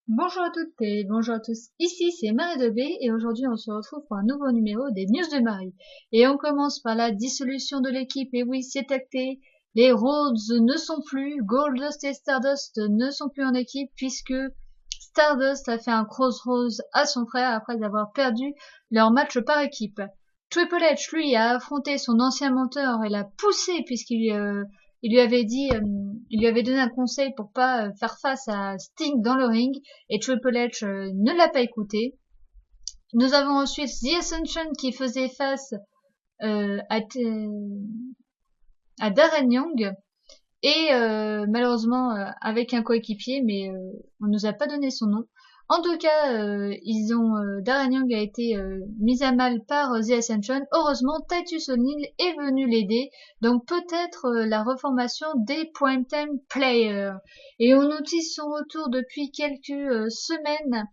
Bonjour à toutes et bonjour à tous, ici c'est Marie de B et aujourd'hui on se retrouve pour un nouveau numéro des News de Marie. Et on commence par la dissolution de l'équipe, et oui c'est acté, les Rhodes ne sont plus, Goldust et Stardust ne sont plus en équipe puisque Stardust a fait un crossroads à son frère après avoir perdu leur match par équipe. Triple H lui a affronté son ancien mentor et l'a poussé puisqu'il lui avait dit, il lui avait donné un conseil pour pas faire face à Sting dans le ring et Triple H ne l'a pas écouté. Nous avons ensuite The Ascension qui faisait face euh, à, à Darren Young et malheureusement avec un coéquipier, mais on nous a pas donné son nom. En tout cas, Darren Young a été mise à mal par The Ascension. Heureusement, Titus O'Neil est venu l'aider, donc peut-être la reformation des Primetime Players. Et on notice son retour depuis quelques semaines.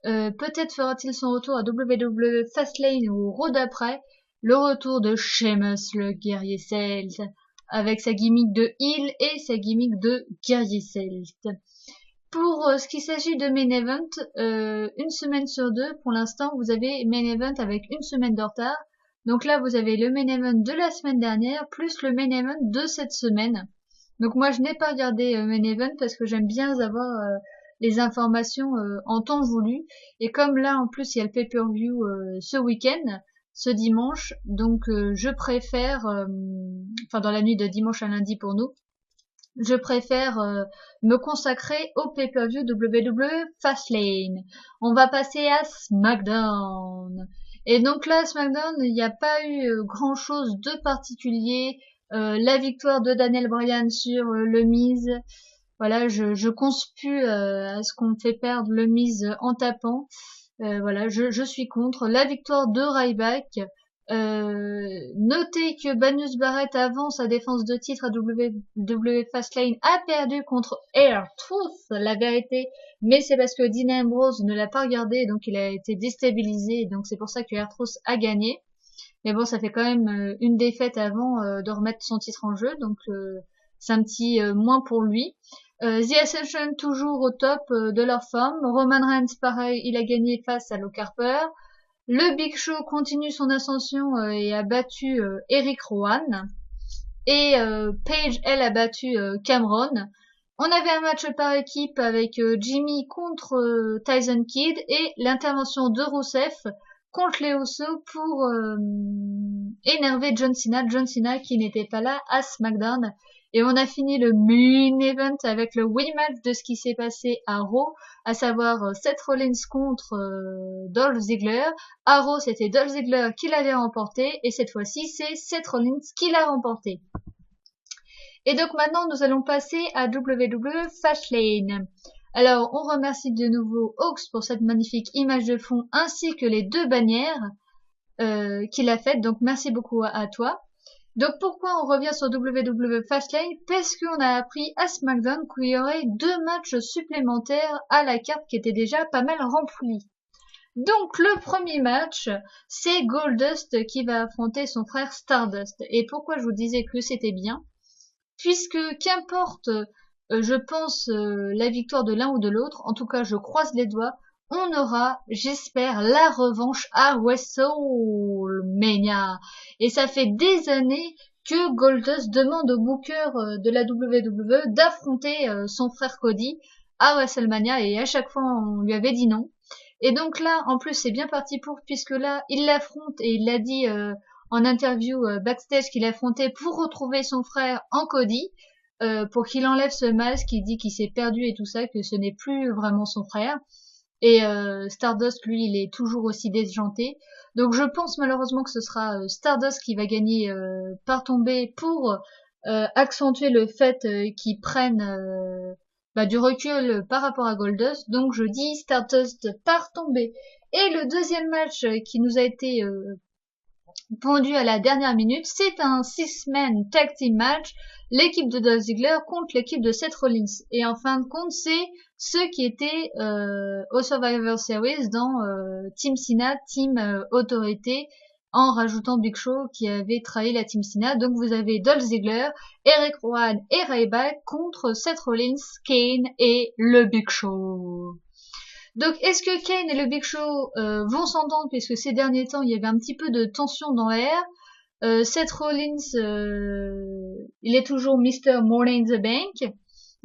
Peut-être fera-t-il son retour à WWE Fastlane ou Raw d'après. Le retour de Sheamus, le guerrier celte, avec sa gimmick de heel et sa gimmick de guerrier celte. Pour ce qui s'agit de Main Event, une semaine sur deux, pour l'instant, vous avez Main Event avec une semaine de retard. Donc là, vous avez le Main Event de la semaine dernière, plus le Main Event de cette semaine. Donc moi, je n'ai pas regardé Main Event parce que j'aime bien avoir les informations en temps voulu. Et comme là, en plus, il y a le pay-per-view ce week-end, ce dimanche, donc je préfère, enfin dans la nuit de dimanche à lundi pour nous, je préfère me consacrer au pay-per-view WWE Fastlane. On va passer à SmackDown. Et donc là, SmackDown, il n'y a pas eu grand-chose de particulier. La victoire de Daniel Bryan sur le Miz. Voilà, je conspue à ce qu'on fait perdre le Miz en tapant. Voilà, je suis contre. La victoire de Ryback. Notez que Banus Barrett avant sa défense de titre à WWE Fastlane a perdu contre R-Truth, la vérité, mais c'est parce que Dean Ambrose ne l'a pas regardé, donc il a été déstabilisé, donc c'est pour ça que R-Truth a gagné. Mais bon, ça fait quand même une défaite avant de remettre son titre en jeu, donc c'est un petit moins pour lui. The Ascension toujours au top de leur forme. Roman Reigns, pareil, il a gagné face à Luke Harper. Le Big Show continue son ascension et a battu Eric Rowan. Et Paige, elle, a battu Cameron. On avait un match par équipe avec Jimmy contre Tyson Kidd et l'intervention de Rusev contre les Usos pour énerver John Cena. John Cena qui n'était pas là à SmackDown. Et on a fini le main event avec le rematch de ce qui s'est passé à Raw, à savoir Seth Rollins contre Dolph Ziggler. À Raw, c'était Dolph Ziggler qui l'avait remporté, et cette fois-ci, c'est Seth Rollins qui l'a remporté. Et donc maintenant, nous allons passer à WWE Fastlane. Alors, on remercie de nouveau Hawks pour cette magnifique image de fond, ainsi que les deux bannières qu'il a faites. Donc, merci beaucoup à toi. Donc pourquoi on revient sur WWE Fastlane? Parce qu'on a appris à SmackDown qu'il y aurait deux matchs supplémentaires à la carte qui étaient déjà pas mal remplis. Donc le premier match, c'est Goldust qui va affronter son frère Stardust. Et pourquoi je vous disais que c'était bien? Puisque qu'importe, je pense, la victoire de l'un ou de l'autre, en tout cas je croise les doigts, on aura, j'espère, la revanche à WrestleMania. Et ça fait des années que Goldust demande au booker de la WWE d'affronter son frère Cody à WrestleMania, et à chaque fois on lui avait dit non. Et donc là, en plus, c'est bien parti pour, puisque là, il l'affronte et il l'a dit en interview backstage qu'il affrontait pour retrouver son frère en Cody, pour qu'il enlève ce masque, il dit qu'il s'est perdu et tout ça, que ce n'est plus vraiment son frère. Et Stardust, lui, il est toujours aussi déjanté. Donc je pense malheureusement que ce sera Stardust qui va gagner par tombée pour accentuer le fait qu'il prenne du recul par rapport à Goldust. Donc je dis Stardust par tombée. Et le deuxième match qui nous a été pondu à la dernière minute, c'est un six-man tag team match, l'équipe de Dolph Ziggler contre l'équipe de Seth Rollins. Et en fin de compte, c'est ceux qui étaient au Survivor Series dans Team Cena, Team Autorité, en rajoutant Big Show qui avait trahi la Team Cena. Donc vous avez Dolph Ziggler, Eric Rowan et Ryback contre Seth Rollins, Kane et le Big Show. Donc, est-ce que Kane et le Big Show vont s'entendre, puisque ces derniers temps, il y avait un petit peu de tension dans l'air. Seth Rollins, il est toujours Mr. Money in the Bank.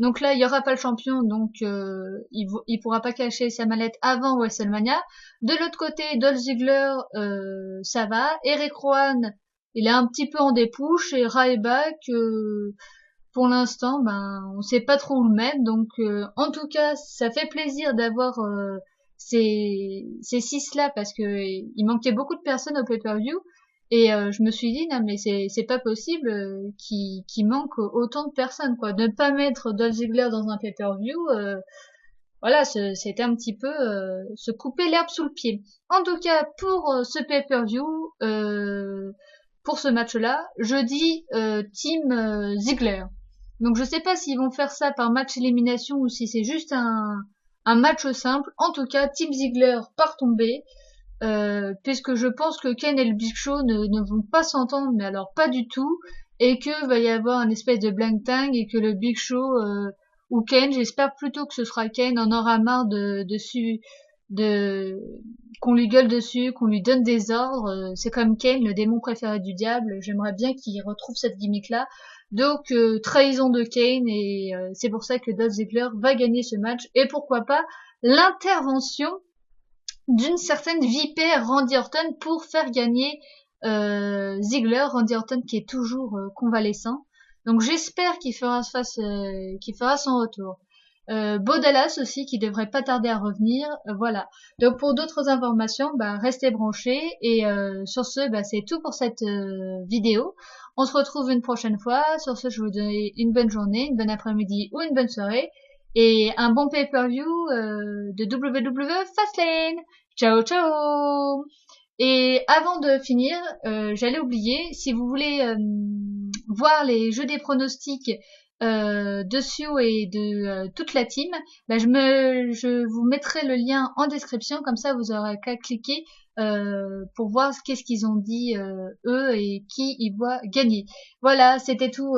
Donc là, il y aura pas le champion, donc il pourra pas cacher sa mallette avant WrestleMania. De l'autre côté, Dolph Ziggler, ça va. Eric Rowan, il est un petit peu en dépouche, et Ryback, pour l'instant, ben, on sait pas trop où le mettre. Donc, en tout cas, ça fait plaisir d'avoir ces six-là, parce que il manquait beaucoup de personnes au pay-per-view. Et je me suis dit, non mais c'est pas possible qu'il manque autant de personnes, quoi. Ne pas mettre Dolph Ziggler dans un pay-per-view, voilà, c'était un petit peu se couper l'herbe sous le pied. En tout cas, pour ce pay-per-view, pour ce match-là, je dis Team Ziggler. Donc je sais pas s'ils vont faire ça par match élimination ou si c'est juste un match simple. En tout cas, Team Ziggler par tombée. Puisque je pense que Ken et le Big Show ne vont pas s'entendre, mais alors pas du tout, et que va y avoir un espèce de blank tang, et que le Big Show ou Ken, j'espère plutôt que ce sera Ken, en aura marre de qu'on lui gueule dessus, qu'on lui donne des ordres. C'est comme Ken, le démon préféré du diable. J'aimerais bien qu'il retrouve cette gimmick là. Donc trahison de Kane, et c'est pour ça que Dolph Ziggler va gagner ce match, et pourquoi pas l'intervention d'une certaine vipère Randy Orton pour faire gagner Ziggler, Randy Orton qui est toujours convalescent. Donc j'espère qu'il fera son retour. Bo Dallas aussi qui devrait pas tarder à revenir. Voilà. Donc pour d'autres informations, bah, restez branchés, et sur ce, bah, c'est tout pour cette vidéo. On se retrouve une prochaine fois. Sur ce, je vous donne une bonne journée, une bonne après-midi ou une bonne soirée, et un bon pay-per-view de WWE Fastlane. Ciao ciao. Et avant de finir, j'allais oublier, si vous voulez voir les jeux des pronostics dessus et de toute la team, bah, je vous mettrai le lien en description, comme ça vous aurez qu'à cliquer pour voir qu'est-ce qu'ils ont dit eux et qui ils voient gagner. Voilà, c'était tout.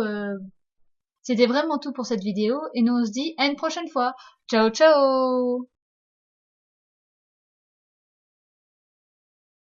C'était vraiment tout pour cette vidéo, et nous on se dit à une prochaine fois. Ciao ciao.